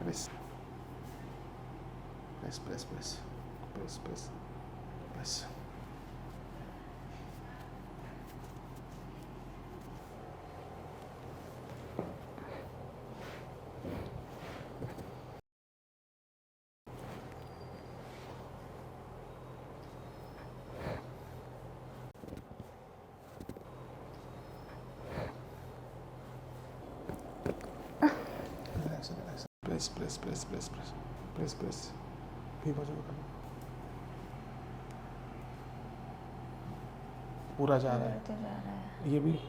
Press press press press press press press relax relax press press press press press press press भी बाजू में करना पूरा जा रहा तो जा रहा है। है ये भी